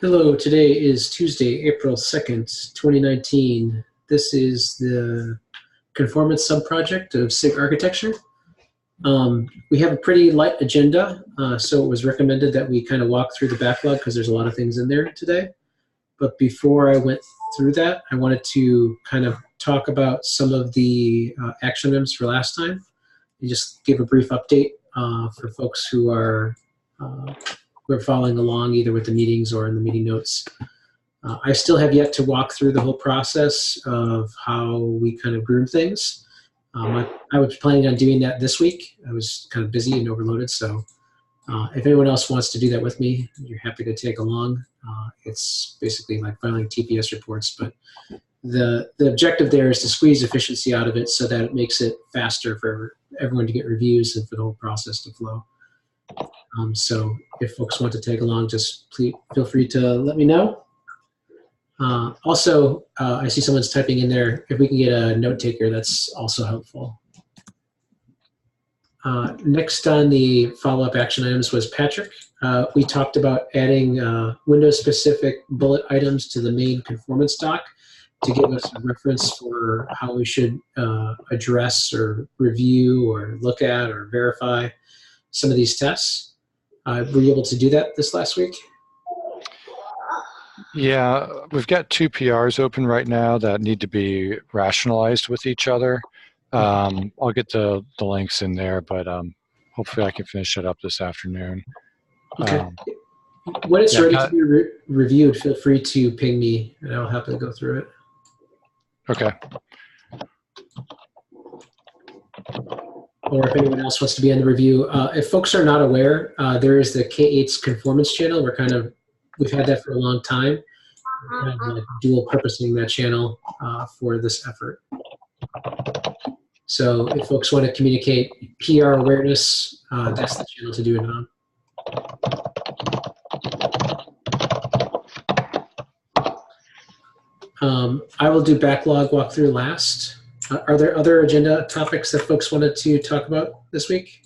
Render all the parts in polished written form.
Hello, today is Tuesday, April 2nd, 2019. This is the conformance subproject of SIG architecture. We have a pretty light agenda, so it was recommended that we kind of walk through the backlog because there's a lot of things in there today. But before I went through that, I wanted to kind of talk about some of the action items for last time and just give a brief update for folks who are following along either with the meetings or in the meeting notes. I still have yet to walk through the whole process of how we kind of groom things. I was planning on doing that this week. I was kind of busy and overloaded, so if anyone else wants to do that with me, you're happy to take along. It's basically like filing TPS reports, but the objective there is to squeeze efficiency out of it so that it makes it faster for everyone to get reviews and for the whole process to flow. So if folks want to tag along, just please feel free to let me know. Also, I see someone's typing in there. If we can get a note taker, that's also helpful. Next on the follow-up action items was Patrick. We talked about adding Windows-specific bullet items to the main conformance doc to give us a reference for how we should address or review or look at or verify some of these tests. Were you able to do that this last week? Yeah, we've got two PRs open right now that need to be rationalized with each other. I'll get the links in there, but hopefully I can finish it up this afternoon. Okay. When it's ready to be reviewed, feel free to ping me, and I'll happily go through it. Okay. Or if anyone else wants to be on the review. If folks are not aware, there is the K8's conformance channel. We've had that for a long time. We're kind of like dual purposing that channel for this effort. So if folks want to communicate PR awareness, that's the channel to do it on. I will do backlog walkthrough last. Are there other agenda topics that folks wanted to talk about this week?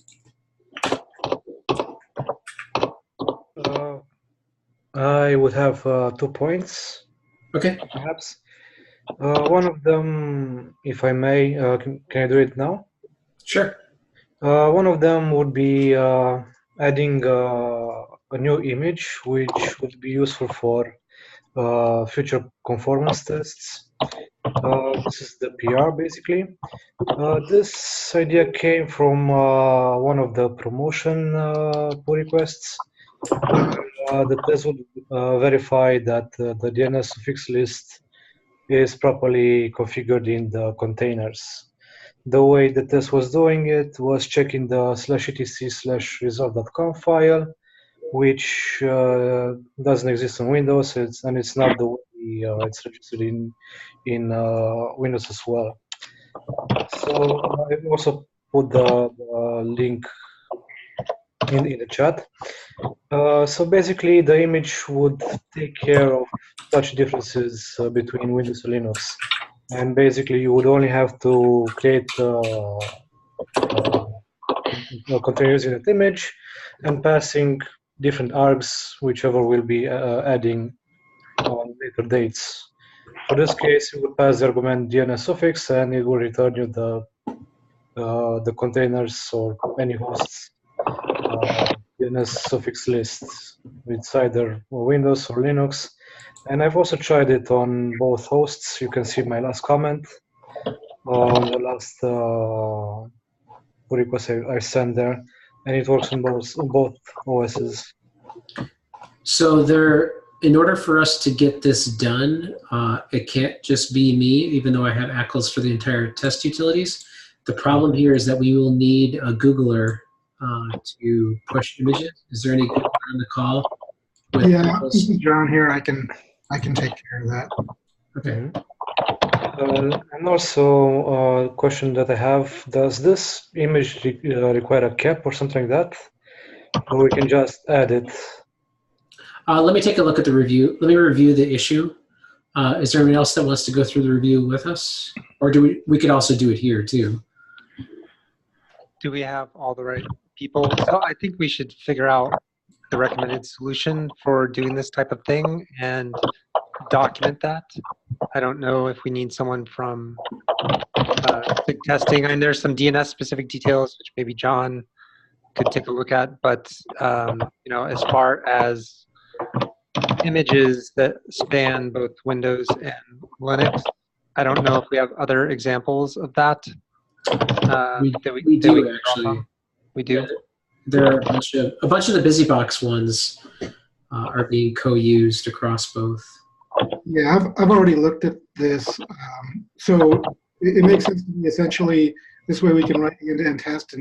I would have 2 points. Okay. Perhaps. One of them, if I may, can I do it now? Sure. One of them would be adding a new image, which would be useful for future conformance tests. This is the PR, basically. This idea came from one of the promotion pull requests. The test would verify that the DNS suffix list is properly configured in the containers. The way the test was doing it was checking the /etc/resolve.com file, which doesn't exist on Windows, and it's not the way it's registered in Windows as well. So I also put the link in the chat. So basically, the image would take care of such differences between Windows and Linux. And basically, you would only have to create container using that image and passing different args, whichever will be adding on later dates. For this case, you would pass the argument DNS suffix, and it will return you the containers or any hosts DNS suffix lists with either Windows or Linux. And I've also tried it on both hosts. You can see my last comment on the last request I sent there, and it works on both OSs. So in order for us to get this done, it can't just be me, even though I have ACLs for the entire test utilities. The problem here is that we will need a Googler to push images. Is there any Googler on the call? Yeah, this is John here. I can take care of that. Okay. And also a question that I have, does this image require a cap or something like that? Or we can just add it? Let me take a look at the review. Let me review the issue. Is there anyone else that wants to go through the review with us? Or do we could also do it here too? Do we have all the right people? So I think we should figure out the recommended solution for doing this type of thing and document that. I don't know if we need someone from SIG testing. I mean, there's some DNS specific details which maybe John could take a look at, but you know, as far as images that span both Windows and Linux, I don't know if we have other examples of that. We that do can draw actually. from. We do. Yeah, there are a bunch of the BusyBox ones are being co-used across both. Yeah, I've already looked at this. So it makes sense to me. Essentially, this way we can write the end-to-end test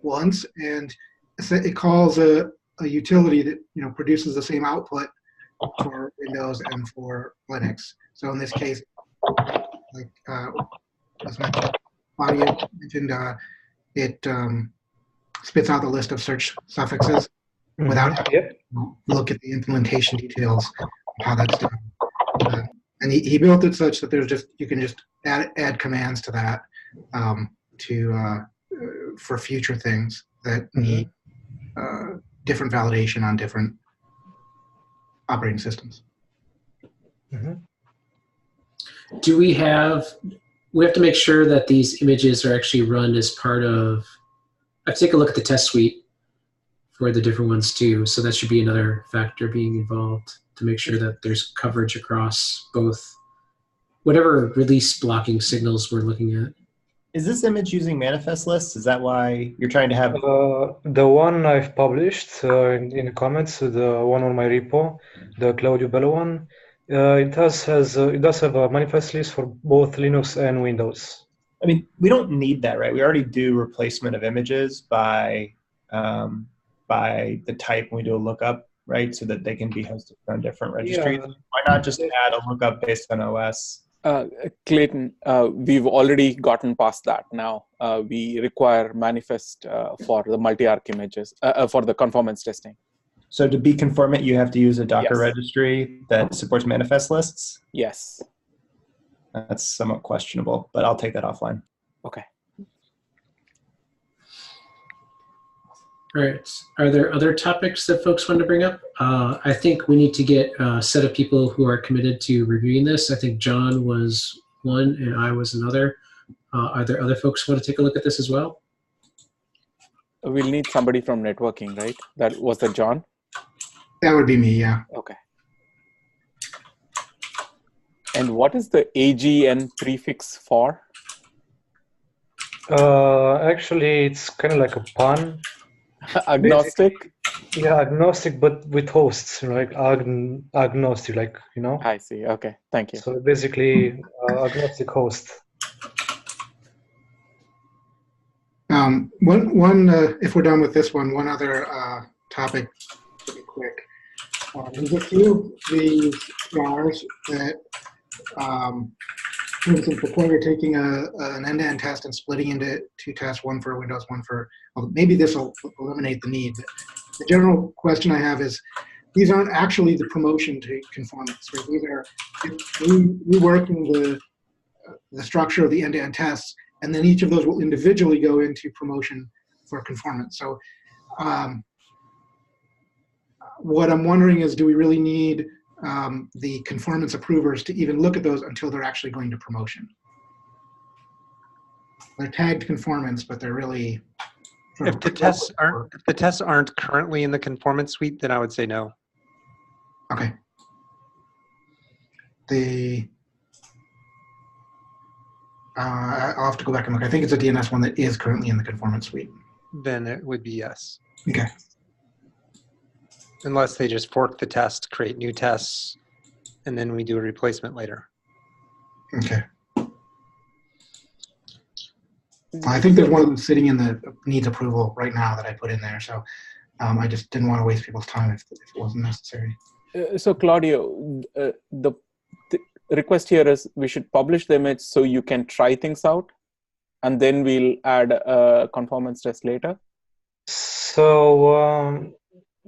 once, and it calls a utility that produces the same output for Windows and for Linux. So in this case, like as mentioned, Claudia mentioned, it spits out the list of search suffixes without having to look at the implementation details of how that's done. And he built it such that you can just add commands to that for future things that need different validation on different operating systems. Do we have to make sure that these images are actually run as part of, I have to take a look at the test suite for the different ones too. So that should be another factor being involved to make sure that there's coverage across both whatever release blocking signals we're looking at. Is this image using manifest lists? Is that why you're trying to have? The one I've published in the comments, the one on my repo, the Claudio Bello one, it does have a manifest list for both Linux and Windows. I mean, we don't need that, right? We already do replacement of images by the type when we do a lookup, right? So that they can be hosted on different registries. Yeah. Why not just add a lookup based on OS? Clayton, we've already gotten past that now. We require manifest for the multi-arc images, for the conformance testing. So to be conformant, you have to use a Docker Yes. registry that supports manifest lists? Yes. That's somewhat questionable, but I'll take that offline. Okay. All right. Are there other topics that folks want to bring up? I think we need to get a set of people who are committed to reviewing this. I think John was one and I was another. Are there other folks who want to take a look at this as well? We'll need somebody from networking, right? Was that John? That would be me, yeah. Okay. And what is the AGN prefix for? Actually, it's kind of like a pun. Agnostic? Yeah, agnostic, but with hosts, like agnostic, like, I see. Okay. Thank you. So basically, agnostic host. If we're done with this one other topic, to be quick. There's a few of these jars that, for instance, before you're taking an end-to-end test and splitting into two tests, one for Windows, one for, well, maybe this will eliminate the need. But the general question I have is, these aren't actually the promotion to conformance. Right? These are reworking the structure of the end-to-end tests, and then each of those will individually go into promotion for conformance. So what I'm wondering is, do we really need the conformance approvers to even look at those until they're actually going to promotion? They're tagged conformance, but they're really If the tests aren't currently in the conformance suite, then I would say no. okay. I'll have to go back and look. I think it's a DNS one that is currently in the conformance suite. Then it would be yes. Okay. Unless they just fork the test, create new tests, and then we do a replacement later. Okay. I think there's one of them sitting in the needs approval right now that I put in there. So I just didn't want to waste people's time if it wasn't necessary. So Claudio, the request here is we should publish the image so you can try things out, and then we'll add a conformance test later. So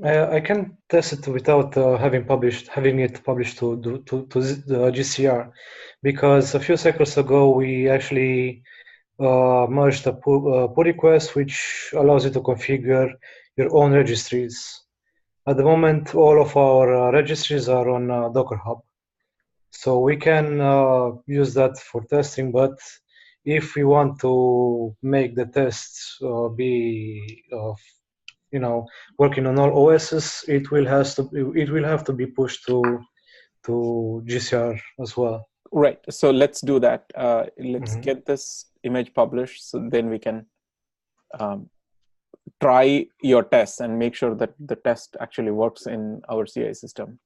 I can test it without having it published to the GCR, because a few cycles ago we actually merged a pull request, which allows you to configure your own registries. at the moment, all of our registries are on Docker Hub. So we can use that for testing, but if we want to make the tests be, working on all OSs, it will have to be pushed to GCR as well. Right. So let's do that. Let's get this image published, so then we can try your tests and make sure that the test actually works in our CI system.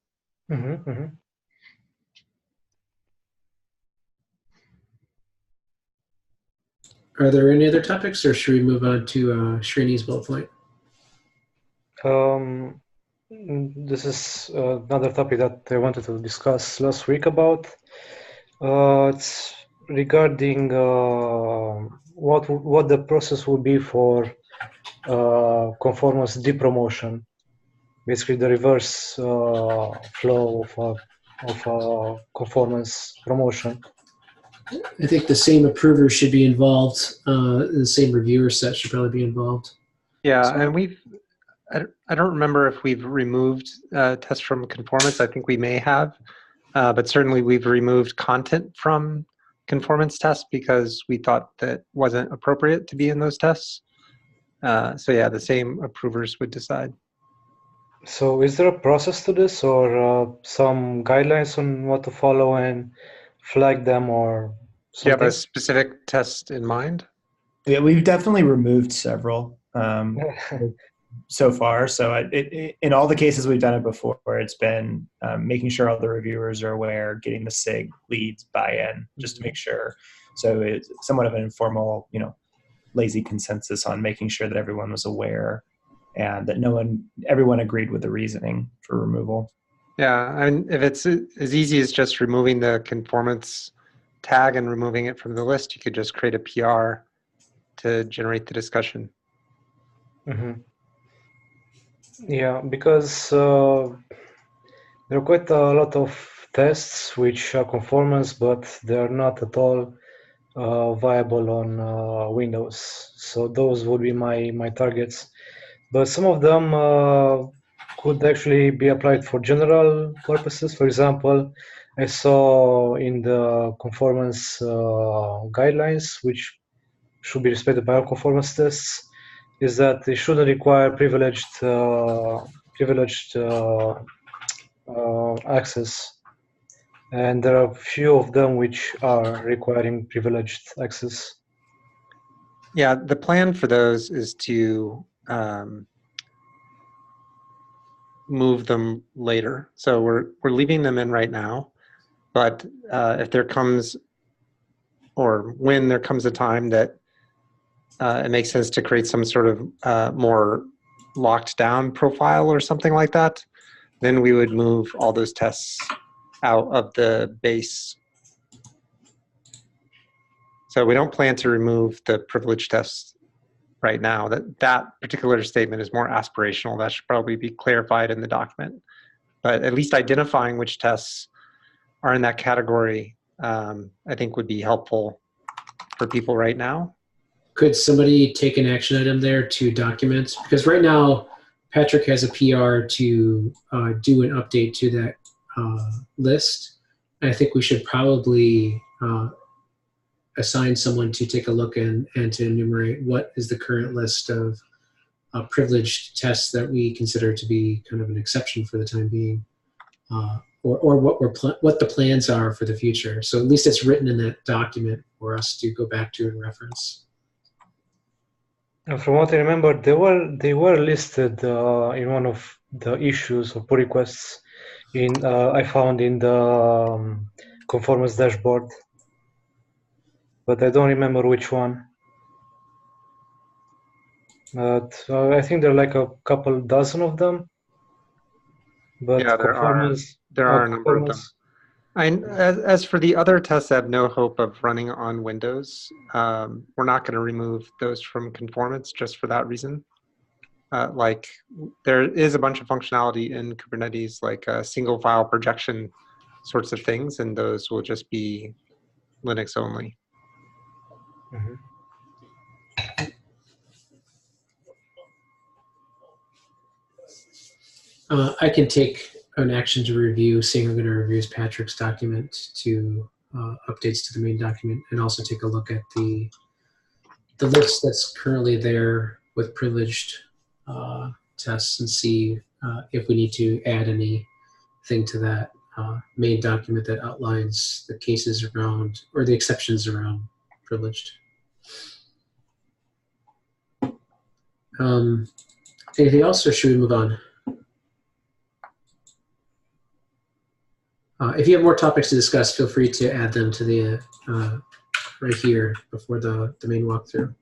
Are there any other topics, or should we move on to Srini's bullet point? This is another topic that I wanted to discuss last week about. It's regarding what the process will be for conformance depromotion, basically the reverse flow of conformance promotion. I think the same approvers should be involved. The same reviewer set should probably be involved. Yeah, So, and I don't remember if we've removed tests from conformance. I think we may have, but certainly we've removed content from conformance tests because we thought that wasn't appropriate to be in those tests. So yeah, the same approvers would decide. So is there a process to this, or some guidelines on what to follow and flag them, or something? Do you have a specific test in mind? Yeah, we've definitely removed several so far. So in all the cases we've done it before, it's been making sure all the reviewers are aware, getting the SIG leads buy-in, just to make sure. So it's somewhat of an informal, lazy consensus on making sure that everyone was aware and that everyone agreed with the reasoning for removal. Yeah, I mean, if it's as easy as just removing the conformance tag and removing it from the list, you could just create a PR to generate the discussion. Yeah, because there are quite a lot of tests which are conformance, but they are not at all viable on Windows. So those would be my targets. But some of them could actually be applied for general purposes. For example, I saw in the conformance guidelines, which should be respected by all conformance tests, is that they shouldn't require privileged access. And there are few of them which are requiring privileged access. Yeah, the plan for those is to move them later. So we're leaving them in right now, but if there comes, or when there comes a time that it makes sense to create some sort of more locked down profile or something like that, then we would move all those tests out of the base. So we don't plan to remove the privilege tests right now. That particular statement is more aspirational. That should probably be clarified in the document. But at least identifying which tests are in that category, I think would be helpful for people right now. could somebody take an action item there to document? Because right now, Patrick has a PR to do an update to that list. And I think we should probably assign someone to take a look and to enumerate what is the current list of privileged tests that we consider to be kind of an exception for the time being, or what the plans are for the future. So at least it's written in that document for us to go back to and reference. And from what I remember, they were listed in one of the issues or pull requests I found in the conformance dashboard, but I don't remember which one. But I think there are like a couple dozen of them. But yeah, there are a number of them. As for the other tests that have no hope of running on Windows, we're not going to remove those from conformance just for that reason. Like there is a bunch of functionality in Kubernetes, like single file projection sorts of things, and those will just be Linux only. Mm-hmm. I can take an action to review, saying I'm going to review Patrick's document to updates to the main document, and also take a look at the list that's currently there with privileged tests and see if we need to add anything to that main document that outlines the cases around or the exceptions around privileged. Anything else, or should we move on? If you have more topics to discuss, feel free to add them to the right here before the main walkthrough.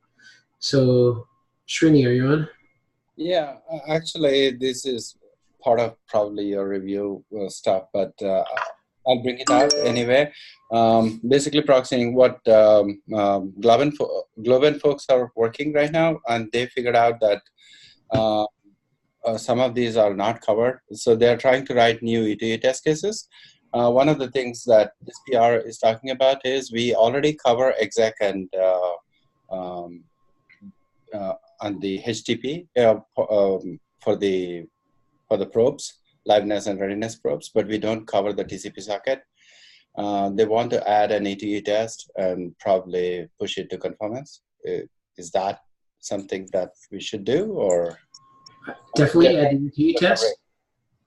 So, Srini, are you on? Yeah, actually, this is part of probably your review stuff, but I'll bring it out anyway. Basically, proxying what Globen folks are working right now, and they figured out that some of these are not covered. So they're trying to write new ETE test cases. One of the things that this PR is talking about is we already cover exec and on the HTTP for the probes, liveness and readiness probes, but we don't cover the TCP socket. They want to add an ETE test and probably push it to conformance. Is that something that we should do, or? Definitely add the ETE test,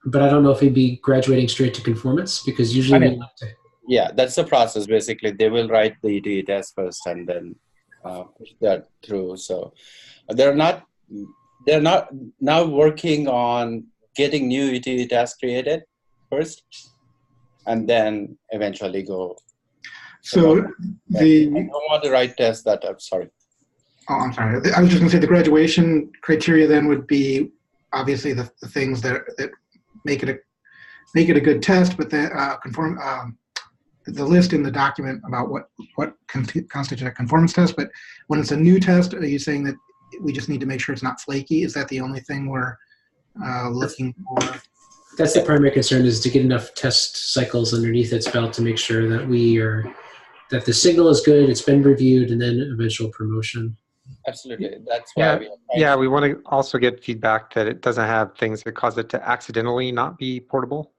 but I don't know if he'd be graduating straight to conformance, because usually we like to. Yeah, that's the process. Basically, they will write the ETE test first and then push that through. So they're not now working on getting new ETE tests created first, and then eventually go. So I don't want to write tests that. I'm sorry. Oh, I'm sorry. I was just going to say the graduation criteria then would be obviously the things that make it a good test, but the list in the document about what constitutes a conformance test. But when it's a new test, are you saying that we just need to make sure it's not flaky? Is that the only thing we're looking for? That's the primary concern, is to get enough test cycles underneath its belt to make sure that that the signal is good, it's been reviewed, and then eventual promotion. Absolutely. That's why we want to also get feedback that it doesn't have things that cause it to accidentally not be portable.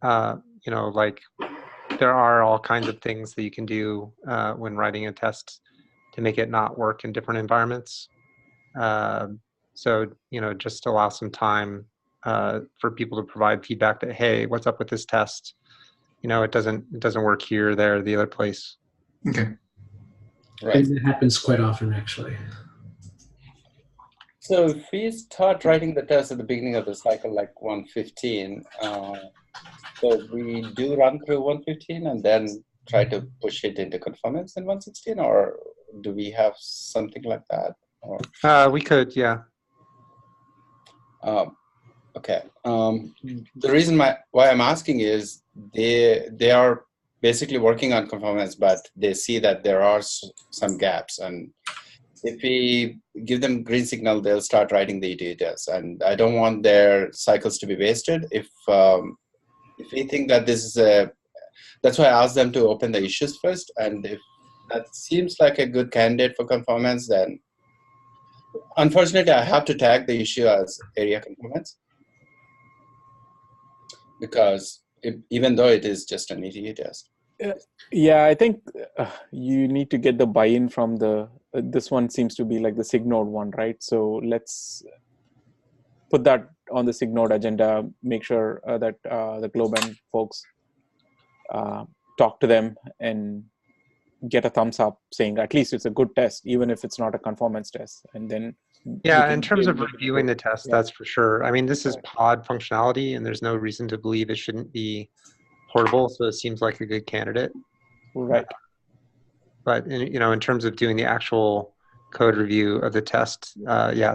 Like there are all kinds of things that you can do when writing a test to make it not work in different environments. So, just allow some time for people to provide feedback that, hey, what's up with this test? It doesn't work here, there, the other place. Okay. Right. And it happens quite often, actually. So if we start writing the test at the beginning of the cycle, like 115, so we do run through 115 and then try to push it into conformance in 116, or do we have something like that? Or we could, yeah. Okay. The reason why I'm asking is they are basically working on conformance, but they see that there are some gaps, and if we give them green signal, they'll start writing the ETE tests, and I don't want their cycles to be wasted. If we think that this is that's why I asked them to open the issues first, and if that seems like a good candidate for conformance, then unfortunately I have to tag the issue as area conformance, because even though it is just an ETE test. Yeah, I think you need to get the buy-in from this one seems to be like the SIG-Node one, right? So let's put that on the SIG-Node agenda, make sure that the Globen folks talk to them and get a thumbs up saying at least it's a good test, even if it's not a conformance test. And then in terms of reviewing the test, that's for sure. I mean, this is pod functionality, and there's no reason to believe it shouldn't be portable, so it seems like a good candidate. Right. But in terms of doing the actual code review of the test,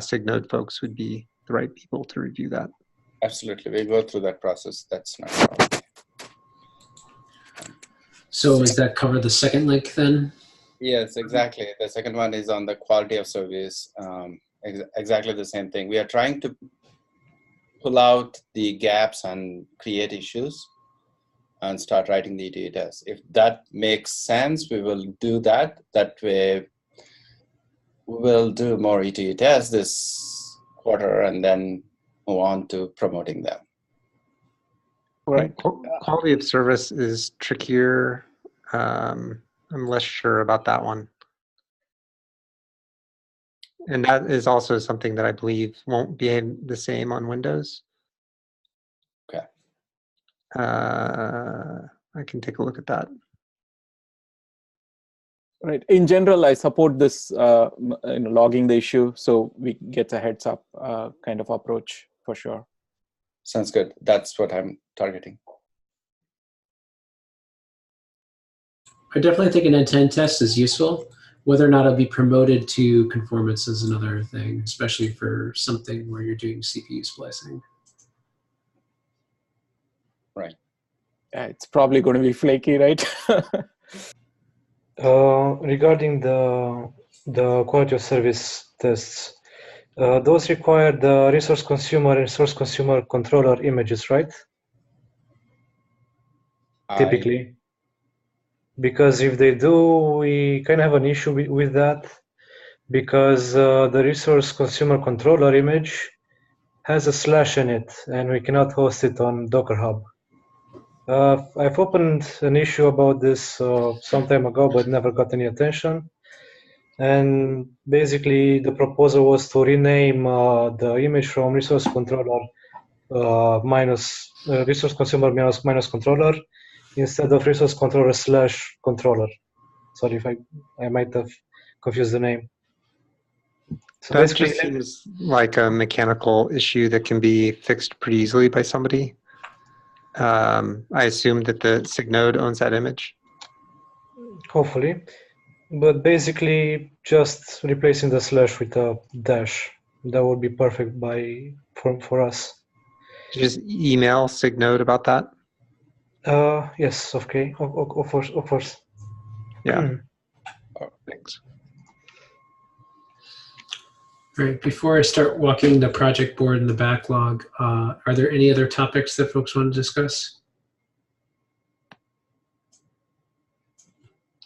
SIG-Node folks would be the right people to review that. Absolutely, we'll go through that process. That's not a problem. So does that cover the second link then? Yes, exactly. The second one is on the quality of service. Exactly the same thing. We are trying to pull out the gaps and create issues and start writing the ETE test. If that makes sense, we will do that. That way, we will do more ETE tests this quarter, and then move on to promoting them. Right. Quality of service is trickier. I'm less sure about that one. And that is also something that I believe won't be the same on Windows. Okay. I can take a look at that. Right. In general, I support this logging the issue so we get a heads up kind of approach for sure. Sounds good. That's what I'm targeting. I definitely think an end-to-end test is useful. Whether or not it'll be promoted to conformance is another thing, especially for something where you're doing CPU splicing. Right. Yeah, it's probably going to be flaky, right? Regarding the quality of service tests, those require the resource consumer and source consumer controller images, right? Typically. Because if they do, we kind of have an issue with that, because the resource consumer controller image has a slash in it, and we cannot host it on Docker Hub. I've opened an issue about this some time ago, but never got any attention. And basically, the proposal was to rename the image from resource controller resource consumer minus controller instead of resource controller / controller. Sorry if I might have confused the name. So that basically, just seems like a mechanical issue that can be fixed pretty easily by somebody. I assume that the SIG node owns that image. hopefully, but basically just replacing the slash with a dash. That would be perfect for us. Just email SIG node about that. Yes, okay, of course. Yeah. Thanks. All right, before I start walking the project board and the backlog, are there any other topics that folks want to discuss?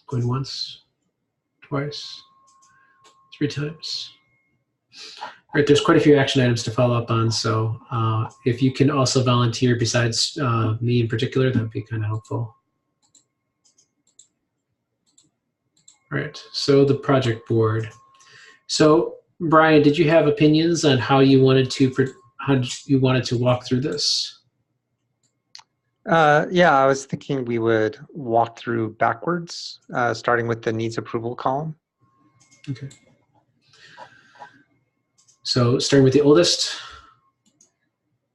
Going once, twice, 3 times. All right, there's quite a few action items to follow up on, so if you can also volunteer besides me in particular, that'd be kind of helpful. All right, so the project board. So Brian, did you have opinions on how you wanted to walk through this? Yeah, I was thinking we would walk through backwards, starting with the needs approval column. Okay. So starting with the oldest?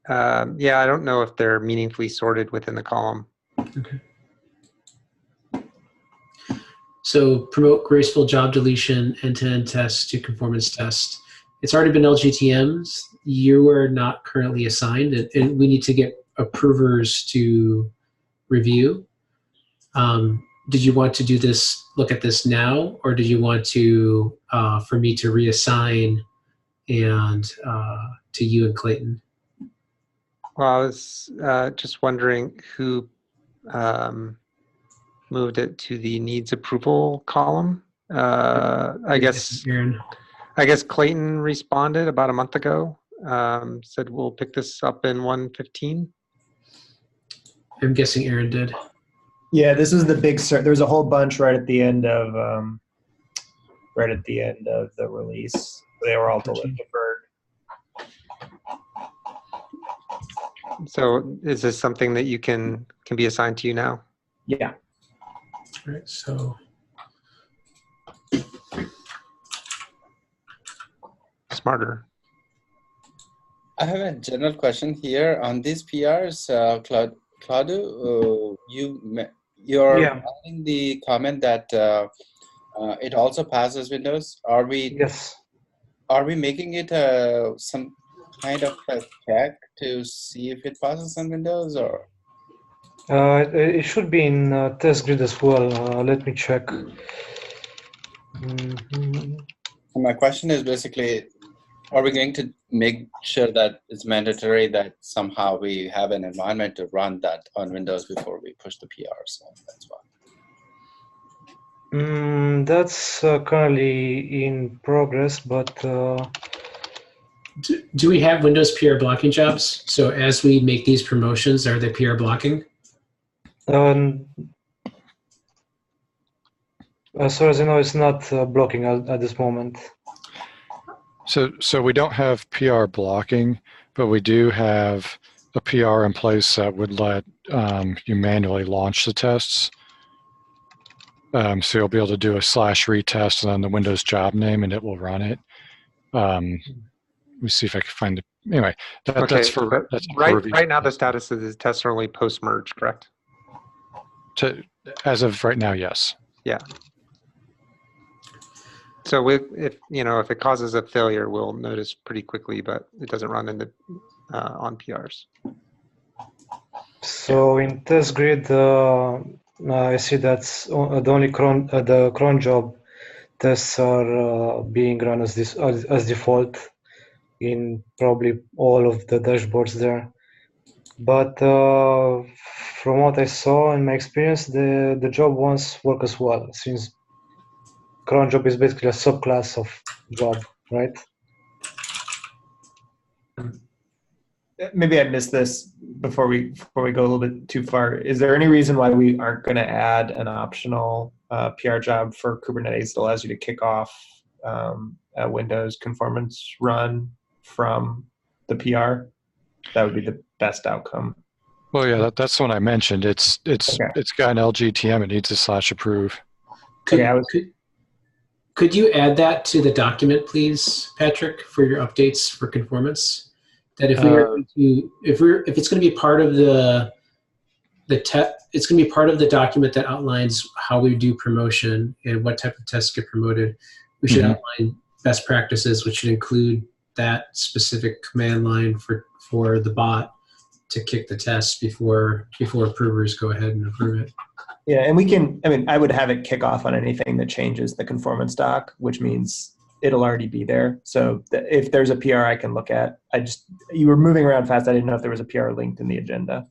Yeah, I don't know if they're meaningfully sorted within the column. Okay. So promote graceful job deletion, end-to-end test to conformance test. It's already been LGTMs. You are not currently assigned, and we need to get approvers to review. Did you want to do this, look at this now, or did you want to, for me to reassign and to you and Clayton? Well, I was just wondering who moved it to the needs approval column. I guess Clayton responded about a month ago. Said we'll pick this up in 1:15. I'm guessing Aaron did. Yeah, this is the big. There's a whole bunch right at the end of the release. They were all deferred. So is this something that you can be assigned to you now? Yeah. All right, so Smarter. I have a general question here on these PRs. Claudio, you're adding the comment that it also passes Windows. Are we? Yes. Are we making it some kind of a check to see if it passes on Windows, or? It should be in test grid as well. Let me check. My question is basically, are we going to make sure that it's mandatory that somehow we have an environment to run that on Windows before we push the PR? So that's why. That's currently in progress, but Do we have Windows PR blocking jobs? So as we make these promotions, are they PR blocking? As far as I know, it's not blocking at this moment. So we don't have PR blocking, but we do have a PR in place that would let you manually launch the tests. So you'll be able to do a /retest and then the Windows job name, and it will run it. Let me see if I can find it. Anyway, that's for review. Right now, the status of the tests are only post-merge, correct? As of right now, yes. Yeah. So if it causes a failure, we'll notice pretty quickly, but it doesn't run in the on PRs. So in test grid, I see that's the only the cron job tests are being run as default in probably all of the dashboards there. But from what I saw in my experience, the job ones work as well, since cron job is basically a subclass of job, right? Maybe I missed this before we go a little bit too far. Is there any reason why we aren't going to add an optional PR job for Kubernetes that allows you to kick off a Windows conformance run from the PR? That would be the best outcome. Well, yeah, that's the one I mentioned. It's got an LGTM. It needs a /approve. Could you add that to the document, please, Patrick, for your updates for conformance? That if it's going to be part of it's going to be part of the document that outlines how we do promotion and what type of tests get promoted. We should outline best practices, which should include that specific command line for the bot to kick the test before approvers go ahead and approve it. Yeah, and I would have it kick off on anything that changes the conformance doc, which means it'll already be there. So if there's a PR I can look at, you were moving around fast. I didn't know if there was a PR linked in the agenda.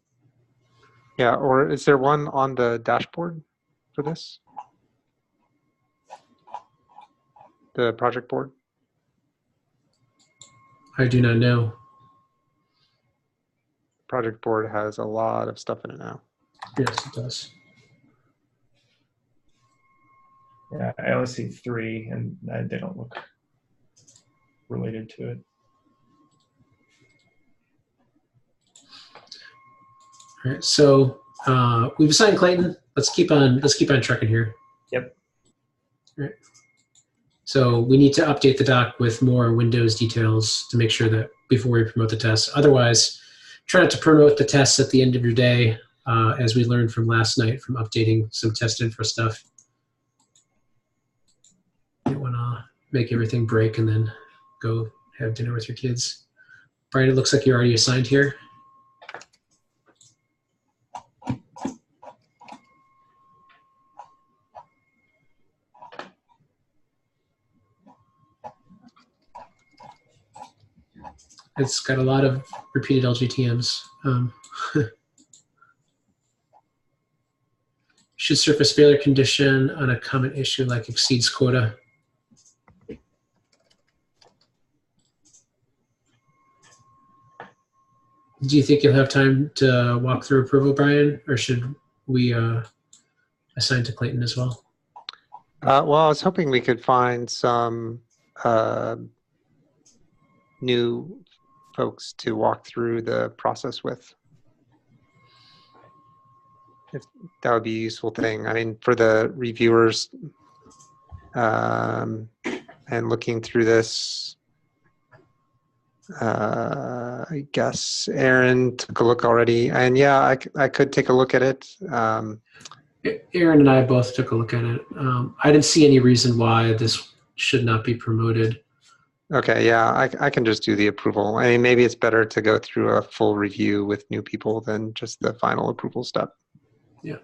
Yeah, or is there one on the dashboard for this? The project board? I do not know. Project board has a lot of stuff in it now. Yes, it does. Yeah, I only see 3, and they don't look related to it. All right, so we've assigned Clayton. Let's keep on trucking here. Yep. All right. So we need to update the doc with more Windows details to make sure that before we promote the tests. Otherwise, try not to promote the tests at the end of your day, as we learned from last night from updating some test info stuff. You don't want to make everything break and then go have dinner with your kids. Brian, it looks like you're already assigned here. It's got a lot of repeated LGTMs. Should surface failure condition on a common issue like exceeds quota. Do you think you'll have time to walk through approval, Brian, or should we assign to Clayton as well? Well, I was hoping we could find some new folks to walk through the process with. If that would be a useful thing. I mean, for the reviewers and looking through this, I guess Aaron took a look already. And yeah, I could take a look at it. Aaron and I both took a look at it. I didn't see any reason why this should not be promoted. Okay, yeah, I can just do the approval. I mean, maybe it's better to go through a full review with new people than just the final approval step. Yeah,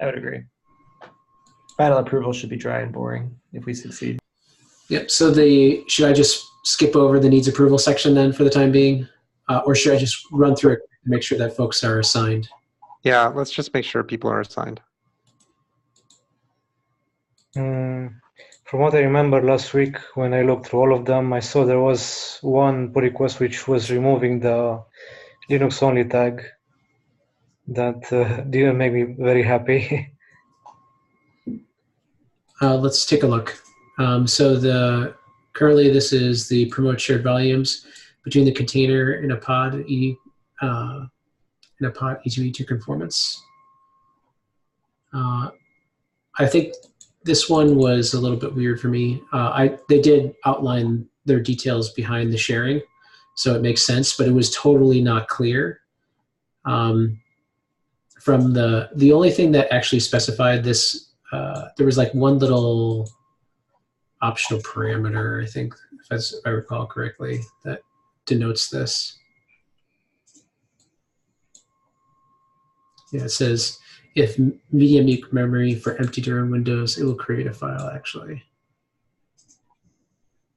I would agree. Final approval should be dry and boring if we succeed. Yep, so should I just skip over the needs approval section then for the time being? Or should I just run through it and make sure that folks are assigned? Yeah, let's just make sure people are assigned. From what I remember last week, when I looked through all of them, I saw there was one pull request which was removing the Linux only tag. That didn't make me very happy. Let's take a look. So currently this is the promote shared volumes between the container and a pod E2E2 conformance. I think this one was a little bit weird for me. They did outline their details behind the sharing, so it makes sense, but it was totally not clear. From the only thing that actually specified this, there was like one little optional parameter, I think, if I recall correctly, that denotes this. Yeah, it says if medium memory for empty during Windows, it will create a file actually.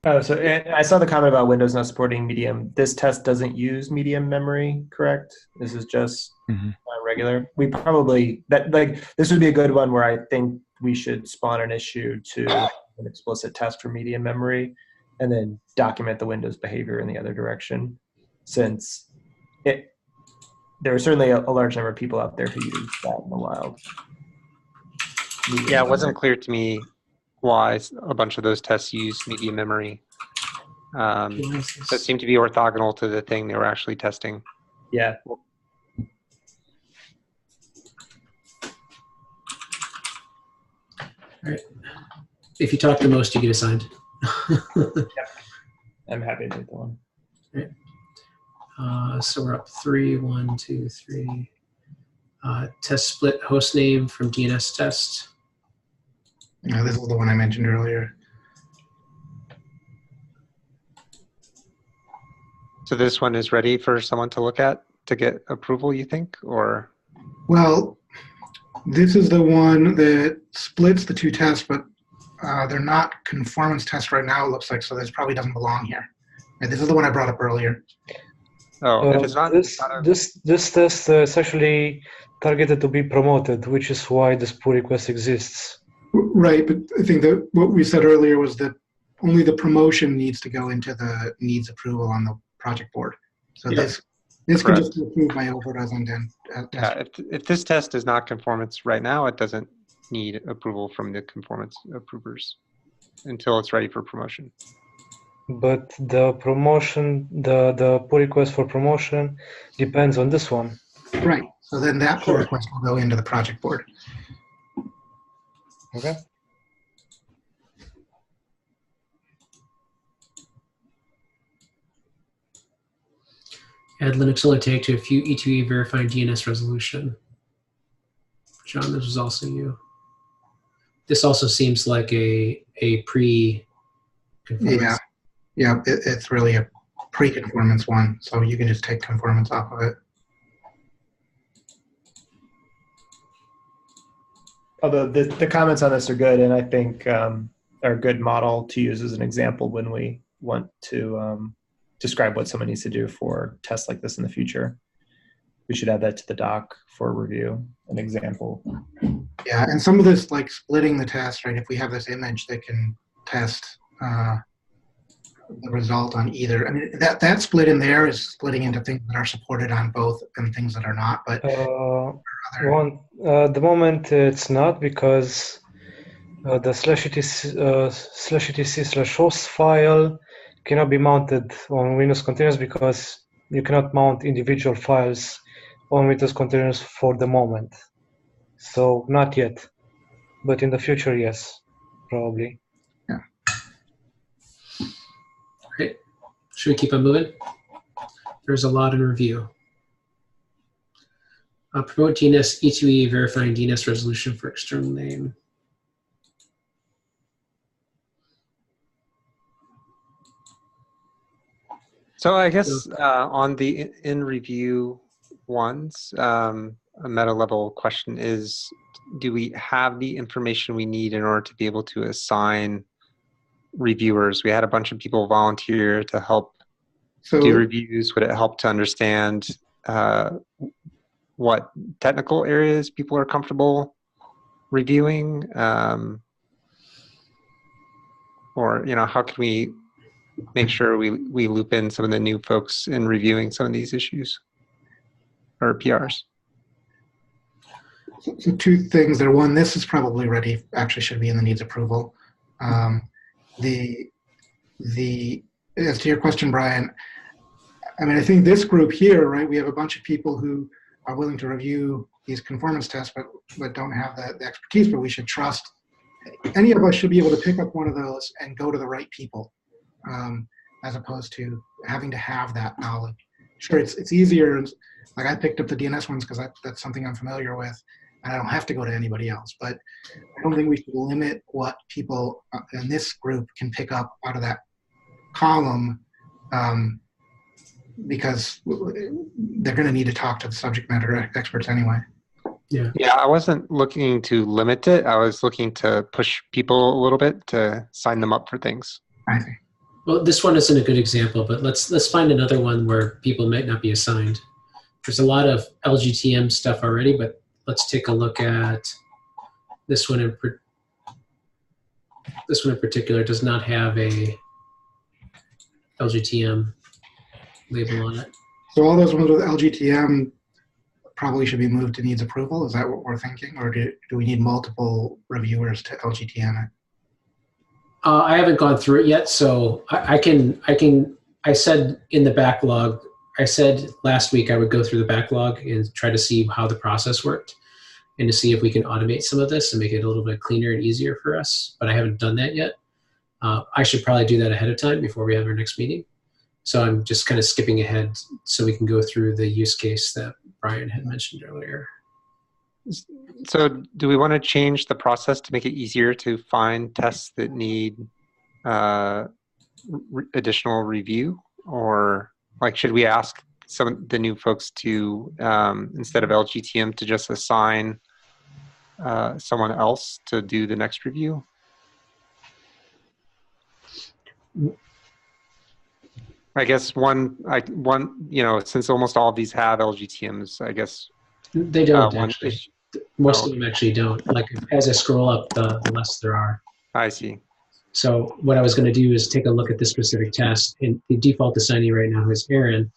Oh, so and I saw the comment about Windows not supporting medium. This test doesn't use medium memory, correct? This is just regular. We probably this would be a good one where I think we should spawn an issue to an explicit test for medium memory, and then document the Windows behavior in the other direction, since there are certainly a large number of people out there who use that in the wild. Yeah, it wasn't clear to me why a bunch of those tests use medium memory. That seemed to be orthogonal to the thing they were actually testing. Yeah. All right. If you talk the most, you get assigned. Yep. I'm happy to take the one. All right. So we're up 3, 1, 2, 3. Test split host name from DNS test. No, this is the one I mentioned earlier. So this one is ready for someone to look at to get approval, you think, or? Well, this is the one that splits the two tests, but they're not conformance tests right now, it looks like, so this probably doesn't belong here. And this is the one I brought up earlier. Oh, if it's not this test is actually targeted to be promoted, which is why this pull request exists. Right, but I think that what we said earlier was that only the promotion needs to go into the needs approval on the project board. So this can just be approved by Overt as undone. Yeah, if this test is not conformance right now, it doesn't need approval from the conformance approvers until it's ready for promotion. But the promotion, the pull request for promotion depends on this one. Right, so then that pull request will go into the project board. Okay. Add Linux only tag to a few E2E verifying DNS resolution. John, this was also you. This also seems like a pre-conformance. Yeah, it's really a pre-conformance one, so you can just take conformance off of it. Although the comments on this are good, and I think are a good model to use as an example when we want to describe what someone needs to do for tests like this in the future. We should add that to the doc for review, an example. Yeah, and some of this, like splitting the test, right? If we have this image that can test the result on either. I mean, that split in there is splitting into things that are supported on both and things that are not. But the moment it's not, because the /etc/host file cannot be mounted on Windows containers because you cannot mount individual files on Windows containers for the moment. So not yet, but in the future, yes, probably. Yeah. Great. Should we keep on moving? There's a lot in review. Promote DNS E2E verifying DNS resolution for external name. So I guess on the in review ones, a meta level question is, do we have the information we need in order to be able to assign reviewers? We had a bunch of people volunteer to help do reviews. Would it help to understand what technical areas people are comfortable reviewing? Or, how can we make sure we loop in some of the new folks in reviewing some of these issues or PRs? So two things there. One, this is probably ready, actually should be in the needs approval. The as to your question, Brian, I mean, I think this group here, right, we have a bunch of people who are willing to review these conformance tests, but don't have the expertise, but we should trust. Any of us should be able to pick up one of those and go to the right people, as opposed to having to have that knowledge. Sure, it's easier. Like I picked up the DNS ones because that's something I'm familiar with, and I don't have to go to anybody else. But I don't think we should limit what people in this group can pick up out of that column, because they're going to need to talk to the subject matter experts anyway. Yeah, I wasn't looking to limit it. I was looking to push people a little bit to sign them up for things. I think. Well, this one isn't a good example, but let's find another one where people might not be assigned. There's a lot of LGTM stuff already, but let's take a look at this one in particular. Does not have a LGTM label on it. So all those ones with LGTM probably should be moved to needs approval. Is that what we're thinking, or do we need multiple reviewers to LGTM it? I haven't gone through it yet, so I said in the backlog, I said last week I would go through the backlog and try to see how the process worked and to see if we can automate some of this and make it a little bit cleaner and easier for us, but I haven't done that yet. I should probably do that ahead of time before we have our next meeting. So I'm just kind of skipping ahead so we can go through the use case that Brian had mentioned earlier. So do we want to change the process to make it easier to find tests that need additional review? Or like, should we ask some of the new folks to, instead of LGTM, to just assign someone else to do the next review? I guess one, since almost all of these have LGTMs, I guess they don't actually. Most of them actually don't. Like as I scroll up, the less there are. I see. So what I was going to do is take a look at this specific test. And the default assignee right now is Aaron,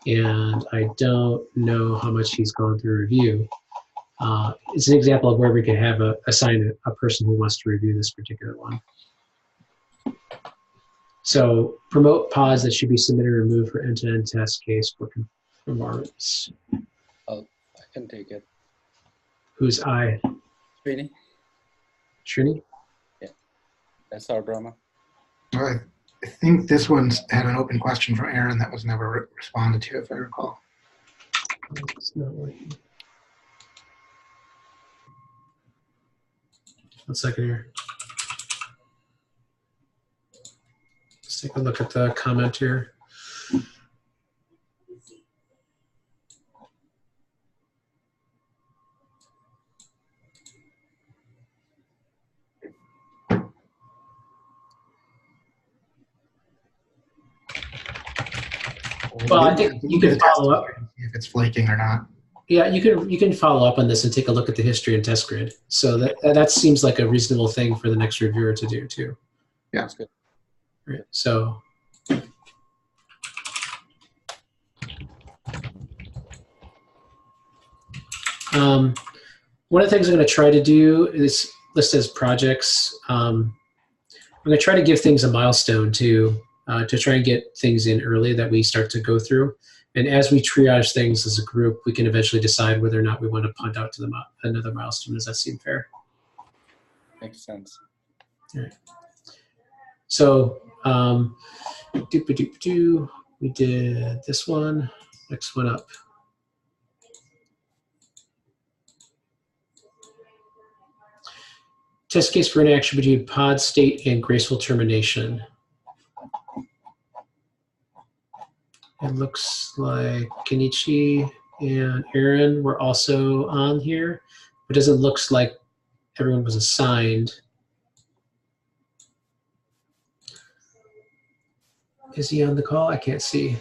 and I don't know how much he's gone through review. It's an example of where we could have assign a person who wants to review this particular one. So promote pods that should be submitted or removed for end-to-end test case for conformance. I can take it. Who's I? Srini? Srini? Yeah, that's our drama. I think this one's had an open question from Aaron that was never responded to, if I recall. It's not working. 1 second here. Let's take a look at the comment here. Well, I think you can follow up. If it's flaking or not. Yeah, you can follow up on this and take a look at the history and test grid. So that seems like a reasonable thing for the next reviewer to do too. Yeah, that's good. Right. So. One of the things I'm going to try to do is list as projects. I'm going to try to give things a milestone too, to try and get things in early that we start to go through. And as we triage things as a group, we can eventually decide whether or not we want to punt out to another milestone. Does that seem fair? Makes sense. All right. So, we did this one. Next one up. Test case for interaction between pod state and graceful termination. It looks like Kenichi and Aaron were also on here. It doesn't look like everyone was assigned. Is he on the call? I can't see.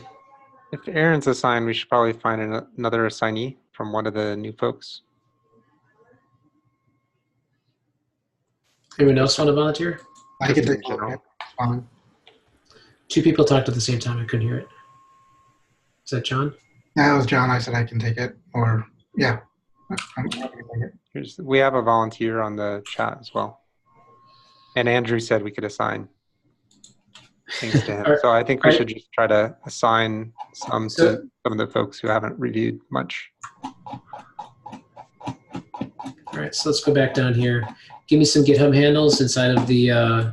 If Aaron's assigned, we should probably find another assignee from one of the new folks. Anyone else want to volunteer? I could Just in take a look general. at Fine. Two people talked at the same time. I couldn't hear it. Is that John? That was John. I said I can take it. Or, yeah. I'm happy to take it. We have a volunteer on the chat as well. And Andrew said we could assign things to him. So I think we should just try to assign some to some of the folks who haven't reviewed much. All right, so let's go back down here. Give me some GitHub handles inside of the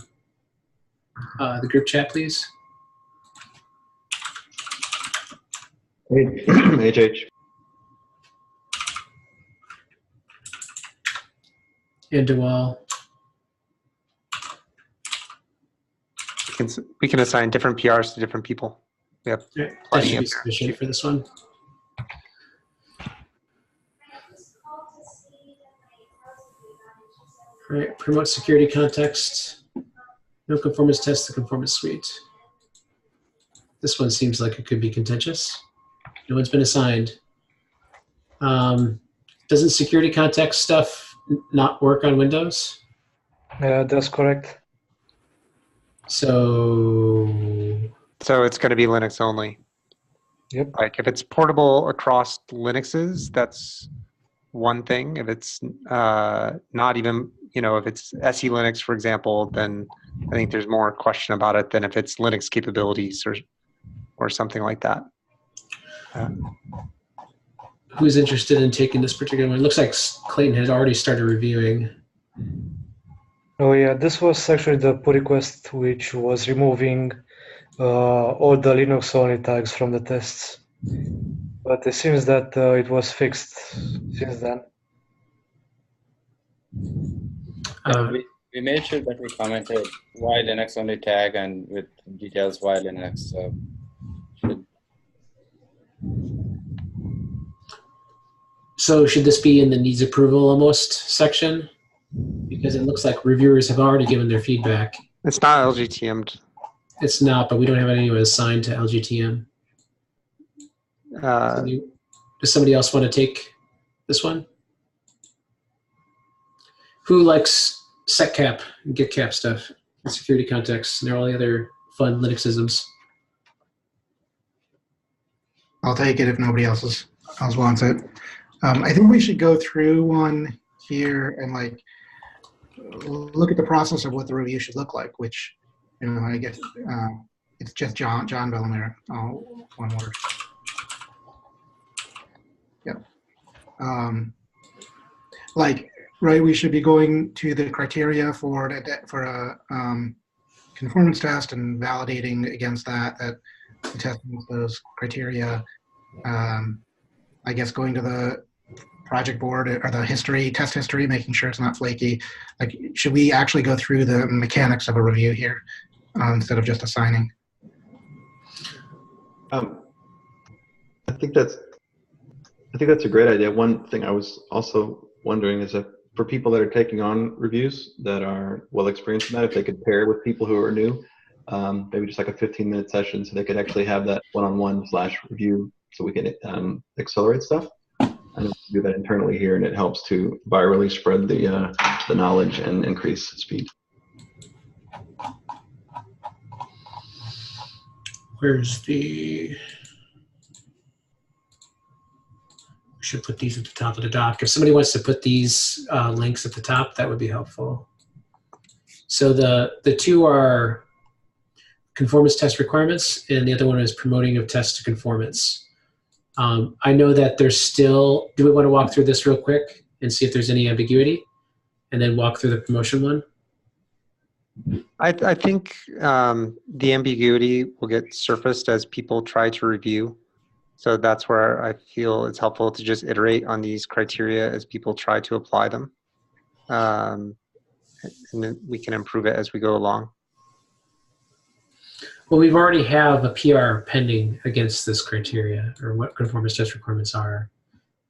group chat, please. HH. And Dewall. We can assign different PRs to different people. We have All right, that should be sufficient for this one. All right, promote security context. No conformance test, the conformance suite. This one seems like it could be contentious. No one's been assigned. Doesn't security context stuff not work on Windows? Yeah, that's correct. So it's going to be Linux only. Yep. Like if it's portable across Linuxes, that's one thing. If it's not even, if it's SE Linux, for example, then I think there's more question about it than if it's Linux capabilities or something like that. Who's interested in taking this particular one? It looks like Clayton had already started reviewing. Oh yeah, this was actually the pull request which was removing all the Linux only tags from the tests. But it seems that it was fixed since then. We made sure that we commented why Linux only tag and with details why Linux should. So should this be in the needs approval almost section? Because it looks like reviewers have already given their feedback. It's not LGTM'd. It's not, but we don't have anyone assigned to LGTM. Does somebody else want to take this one? Who likes setcap and getcap stuff and security context and all the other fun Linuxisms? I'll take it if nobody else wants it. I think we should go through one here and look at the process of what the review should look like, which, I guess it's just John Bellamere, one word. Yep. We should be going to the criteria for a conformance test and validating against that the testing those criteria. I guess going to the project board or the test history, making sure it's not flaky. Should we actually go through the mechanics of a review here instead of just assigning? I think that's a great idea. One thing I was also wondering is if for people that are taking on reviews that are well experienced in that, if they could pair with people who are new, maybe just like a 15-minute session so they could actually have that one-on-one /review so we can accelerate stuff. I know we do that internally here, and it helps to virally spread the knowledge and increase speed. Where's the... We should put these at the top of the doc. If somebody wants to put these links at the top, that would be helpful. So the two are conformance test requirements, and the other one is promoting of test to conformance. I know that there's still, do we want to walk through this real quick and see if there's any ambiguity and then walk through the promotion one? I think the ambiguity will get surfaced as people try to review. So that's where I feel it's helpful to just iterate on these criteria as people try to apply them. And then we can improve it as we go along. Well, we've already have a PR pending against this criteria, or what conformance test requirements are.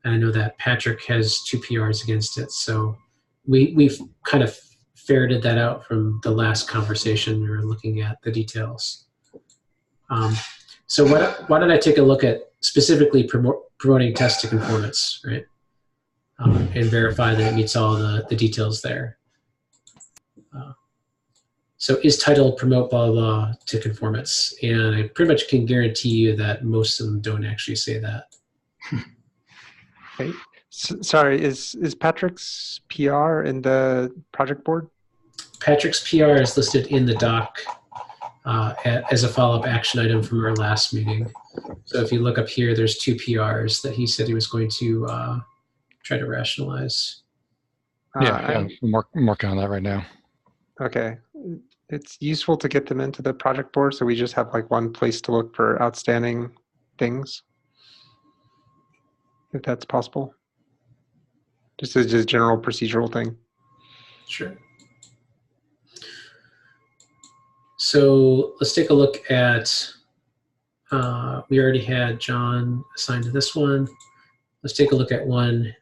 And I know that Patrick has 2 PRs against it. So we've kind of ferreted that out from the last conversation. We were looking at the details. So why don't I take a look at specifically promoting test to conformance, right? And verify that it meets all the details there. So is title promote blah, blah, blah to conformance? And I pretty much can guarantee you that most of them don't actually say that. Okay. Sorry, is Patrick's PR in the project board? Patrick's PR is listed in the doc as a follow-up action item from our last meeting. So if you look up here, there's 2 PRs that he said he was going to try to rationalize. I'm working on that right now. Okay. It's useful to get them into the project board so we just have like one place to look for outstanding things, if that's possible. Just as a general procedural thing. Sure. So let's take a look at, we already had John assigned to this one. Let's take a look at one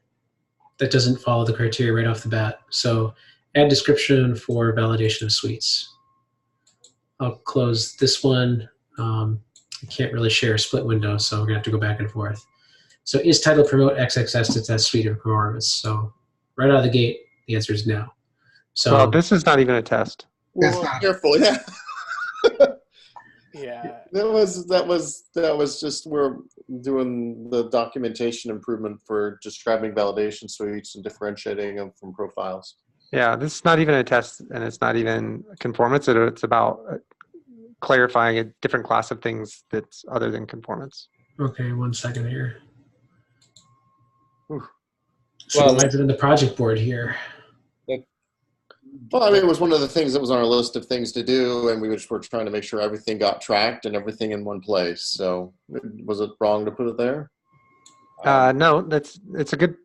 that doesn't follow the criteria right off the bat. So add description for validation of suites. I'll close this one. I can't really share a split window, so we're gonna have to go back and forth. So is title promote XXS to test suite of performance? So right out of the gate, the answer is no. So well, this is not even a test. That's Well, not- careful, yeah. Yeah. That was just we're doing the documentation improvement for describing validation suites and differentiating them from profiles. Yeah, this is not even a test, and it's not even conformance. It's about clarifying a different class of things that's other than conformance. okay, 1 second here. Oof. So Well, why is it in the project board here? Well, I mean, it was one of the things that was on our list of things to do, and we just were trying to make sure everything got tracked and everything in one place. So, was it wrong to put it there? No, it's the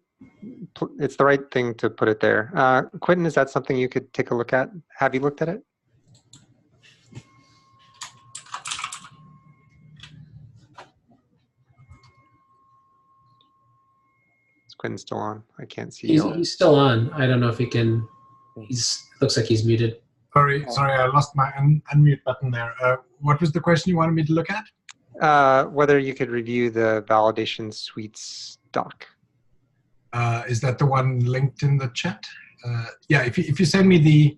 right thing to put it there. Quentin, is that something you could take a look at? Have you looked at it? Is Quentin still on? I can't see you. He's still on. I don't know if he can. Looks like he's muted. Sorry, I lost my unmute button there. What was the question you wanted me to look at? Whether you could review the validation suites doc. Is that the one linked in the chat? Yeah, if you send me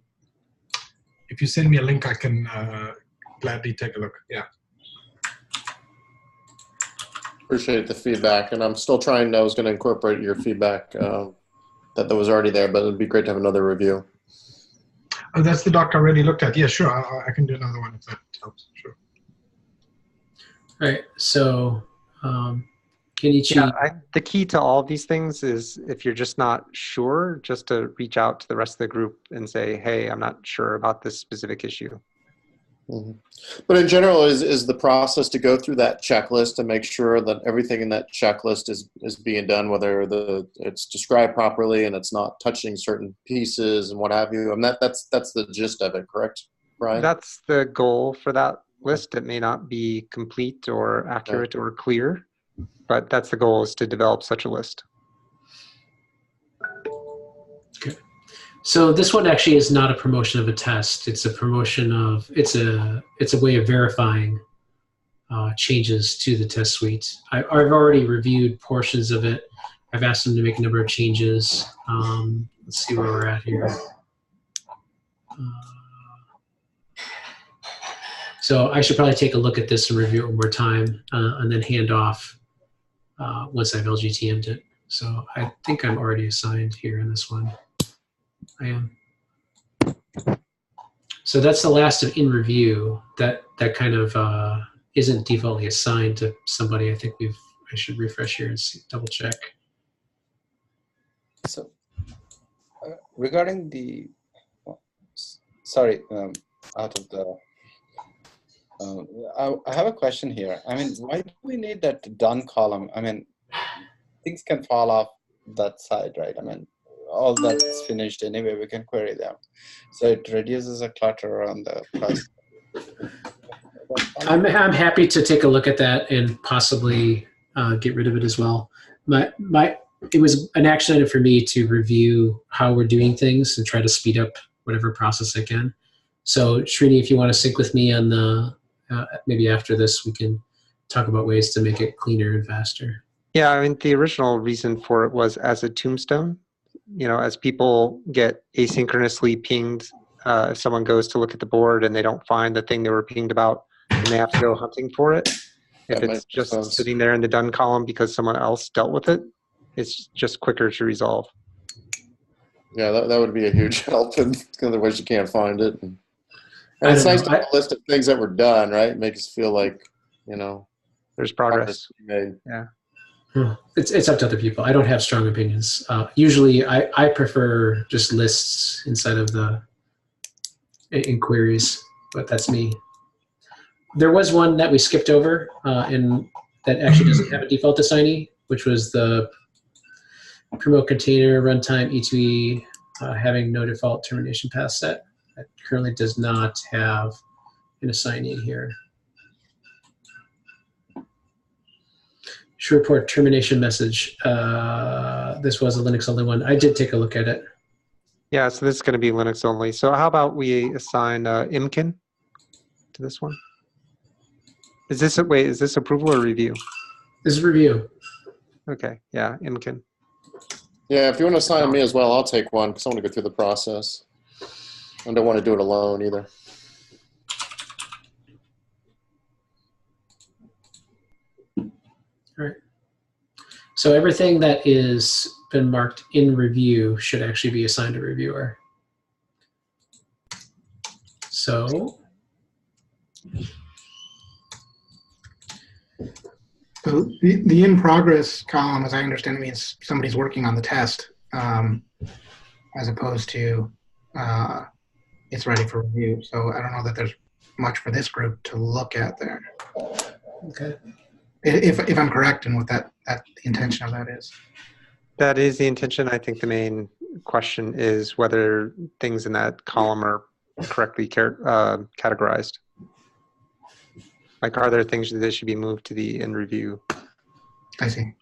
a link, I can gladly take a look. Yeah. Appreciate the feedback, and I'm still trying. I was going to incorporate your feedback that was already there, but it'd be great to have another review. Oh, that's the doc I already looked at. Yeah, sure. I can do another one if that helps. Sure. All right. So, Kenichi. Yeah, the key to all of these things is if you're just not sure, just to reach out to the rest of the group and say, hey, I'm not sure about this specific issue. Mm-hmm. But in general, is the process to go through that checklist and make sure that everything in that checklist is being done, whether it's described properly and it's not touching certain pieces and what have you. And that's the gist of it, correct, Brian? That's the goal for that list. It may not be complete or accurate or clear, but that's the goal, is to develop such a list. Okay. So this one actually is not a promotion of a test. It's a promotion of, it's a way of verifying changes to the test suite. I've already reviewed portions of it. I've asked them to make a number of changes. Let's see where we're at here. So I should probably take a look at this and review it one more time and then hand off once I've LGTM'd it. So I think I'm already assigned here in this one. I am. So that's the last of in review. That kind of isn't defaultly assigned to somebody. I think I should refresh here and double check. So regarding the, sorry, out of the, I have a question here. I mean, why do we need that done column? I mean, things can fall off that side, right? I mean, all that's finished anyway, we can query them. So it reduces the clutter on the process. I'm happy to take a look at that and possibly get rid of it as well. It was an action item for me to review how we're doing things and try to speed up whatever process I can. So Srini, if you want to sync with me on the, maybe after this, we can talk about ways to make it cleaner and faster. Yeah, I mean, the original reason for it was as a tombstone. You know, as people get asynchronously pinged if someone goes to look at the board and they don't find the thing they were pinged about, and they have to go hunting for it. If That it's makes just sense. sitting there in the done column because someone else dealt with it, it's just quicker to resolve. Yeah, that would be a huge help. And otherwise, you can't find it. And I it's don't nice know. to have a list of things that were done, right? It makes us feel like, There's progress. made. Yeah. It's up to other people. I don't have strong opinions. Usually, I prefer just lists inside of the inquiries, but that's me. There was one that we skipped over, and that actually doesn't have a default assignee, which was the promote container runtime E2E having no default termination path set. That currently does not have an assignee here. Should report termination message. This was a Linux only one. I did take a look at it. Yeah, so this is going to be Linux only. So how about we assign Imkin to this one? Is this approval or review? This is review. Okay, yeah, Imkin. Yeah, if you want to assign me as well, I'll take one because I want to go through the process. I don't want to do it alone either. All right. So everything that is been marked in review should actually be assigned a reviewer. So the in progress column, as I understand it, means somebody's working on the test, as opposed to it's ready for review. So I don't know that there's much for this group to look at there. okay. If I'm correct in what that the intention of that is. That is the intention. I think the main question is whether things in that column are correctly categorized. Like, are there things that should be moved to the in review? I see.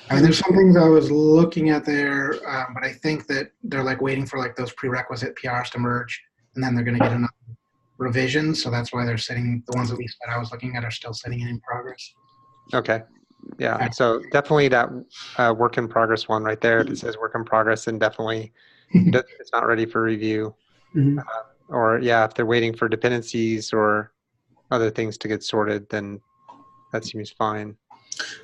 I mean, there's some things I was looking at there, but I think that they're like waiting for like those prerequisite PRs to merge, and then they're going to get another revision. So that's why they're sitting. The ones that I was looking at are still sitting in progress. Okay. Yeah. So definitely that work in progress one right there. If it says work in progress, and definitely it's not ready for review. Mm-hmm. Or yeah, if they're waiting for dependencies or other things to get sorted, then that seems fine.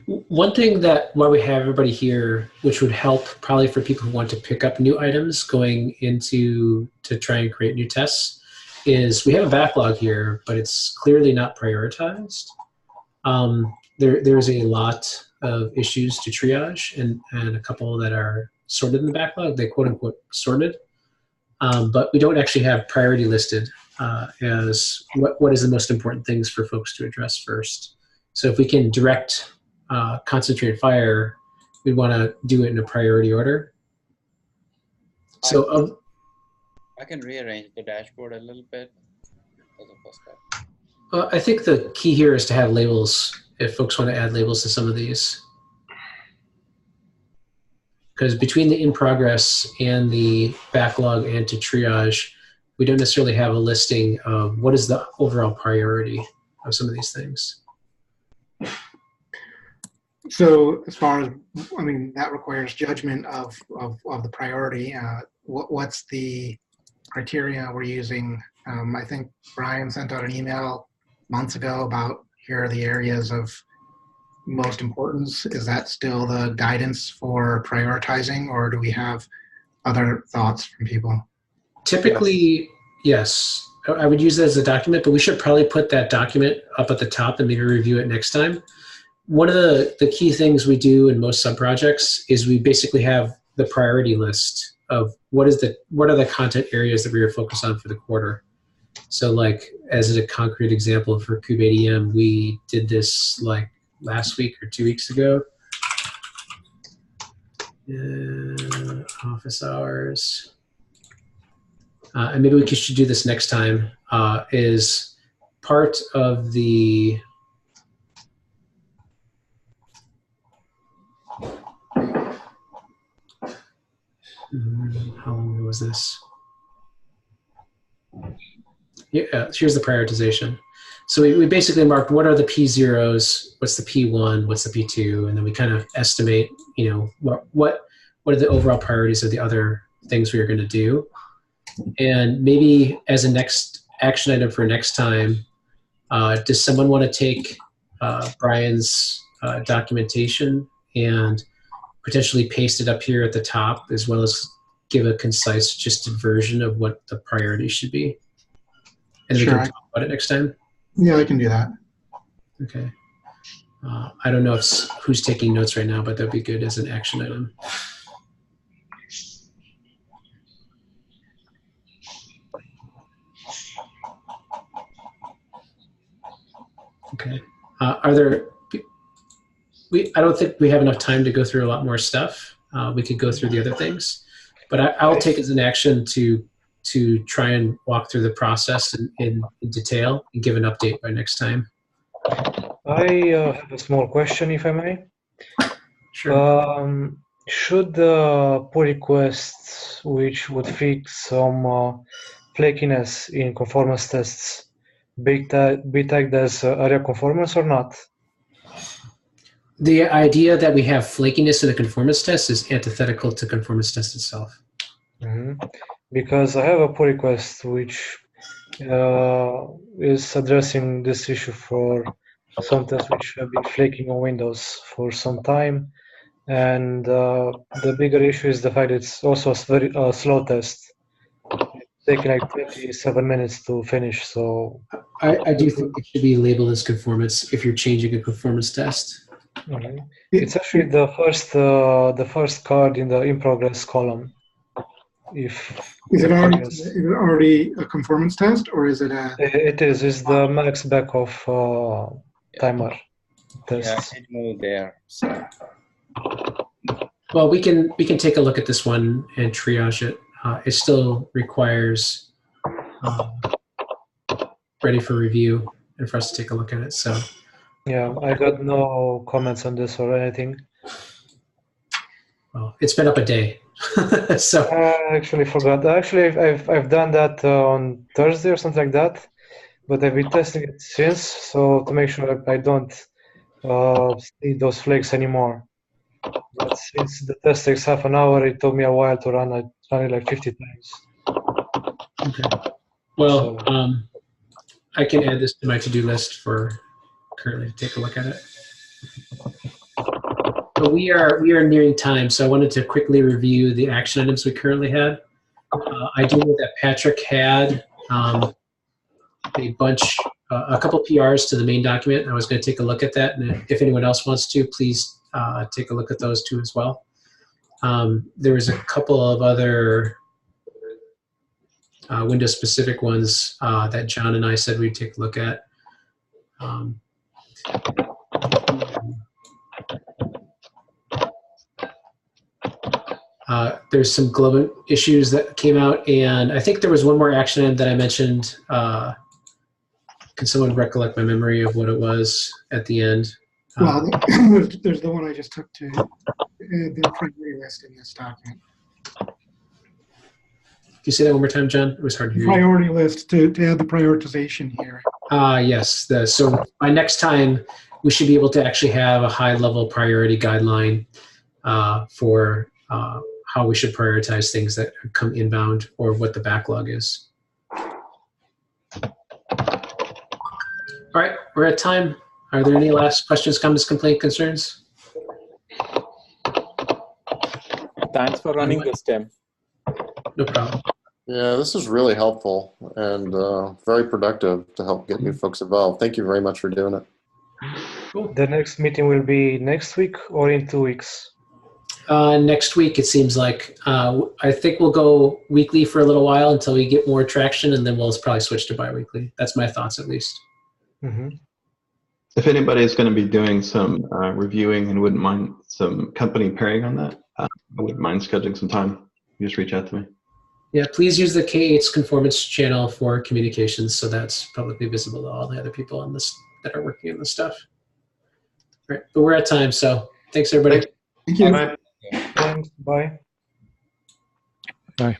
One thing that while we have everybody here, which would help probably for people who want to pick up new items going into to try and create new tests, is we have a backlog here, but it's clearly not prioritized. There's a lot of issues to triage, and a couple that are sorted in the backlog. They quote unquote sorted, but we don't actually have priority listed as what is the most important things for folks to address first. So if we can direct concentrated fire, we want to do it in a priority order. So I can rearrange the dashboard a little bit as a first step. I think the key here is to have labels if folks want to add labels to some of these. Because between the in progress and the backlog and to triage, we don't necessarily have a listing of what is the overall priority of some of these things. So as far as, I mean, that requires judgment of the priority. What's the criteria we're using? I think Brian sent out an email months ago about here are the areas of most importance. Is that still the guidance for prioritizing, or do we have other thoughts from people? Typically, yes. I would use that as a document, but we should probably put that document up at the top and maybe review it next time. One of the key things we do in most subprojects is we basically have the priority list of what are the content areas that we are focused on for the quarter. So like as a concrete example for KubeADM, we did this like last week or 2 weeks ago. Office hours. And maybe we should do this next time, is part of the how long was this? Yeah, here's the prioritization. So we basically marked what are the P0s, what's the P1, what's the P2, and then we kind of estimate, you know, what are the overall priorities of the other things we are going to do. And maybe as a next action item for next time, does someone want to take Brian's documentation and potentially paste it up here at the top, as well as give a concise, just version of what the priority should be? And we Sure. can talk about it next time? Yeah, I can do that. Okay. I don't know who's taking notes right now, but that'd be good as an action item. Okay. Are there? I don't think we have enough time to go through a lot more stuff. We could go through the other things, but I'll take as an action to try and walk through the process in detail and give an update by next time. I have a small question, if I may. Sure. Should the pull requests, which would fix some flakiness in conformance tests, be tagged as area conformance or not? The idea that we have flakiness in a conformance test is antithetical to conformance test itself. Because I have a pull request which is addressing this issue for some tests which have been flaking on Windows for some time. And the bigger issue is the fact that it's also a very slow test. It's taking like 27 minutes to finish. So I do think it should be labeled as conformance if you're changing a conformance test. It's actually the first card in the in progress column. Is it already a conformance test, or is it a? It is. It's the Max Backoff timer test. Yeah, I know there. So. Well, we can take a look at this one and triage it. It still requires ready for review and for us to take a look at it. So. Yeah, I got no comments on this or anything. Well, it's been up a day, so. I actually forgot. Actually, I've done that on Thursday or something like that, but I've been testing it since, so to make sure I don't see those flakes anymore. But since the test takes half an hour, it took me a while to run it like 50 times. Okay. Well, I can add this to my to-do list for currently to take a look at it. But we are nearing time, so I wanted to quickly review the action items we currently had. I do know that Patrick had a couple PRs to the main document. I was going to take a look at that, and if anyone else wants to, please take a look at those too as well. There was a couple of other Windows-specific ones that John and I said we'd take a look at. There's some global issues that came out, and I think there was one more action item that I mentioned. Can someone recollect my memory of what it was at the end? Well, there's the one I just took to the priority list in this document. Can you say that one more time, John? It was hard to hear. Priority list to add the prioritization here. Yes. So by next time, we should be able to actually have a high-level priority guideline for how we should prioritize things that come inbound or what the backlog is. All right, we're at time. Are there any last questions, comments, complaints, concerns? Thanks for running this, Tim. No problem. Yeah, this is really helpful and very productive to help get new folks involved. Thank you very much for doing it. Cool. The next meeting will be next week or in 2 weeks? Next week, it seems like. I think we'll go weekly for a little while until we get more traction, and then we'll probably switch to bi-weekly. That's my thoughts, at least. If anybody is going to be doing some reviewing and wouldn't mind some company pairing on that, I wouldn't mind scheduling some time. You just reach out to me. Yeah, please use the K8's conformance channel for communications, so that's publicly visible to all the other people on this that are working on this stuff. All right, but we're at time, so thanks, everybody. Thank you. Bye. Thanks. Bye. Bye.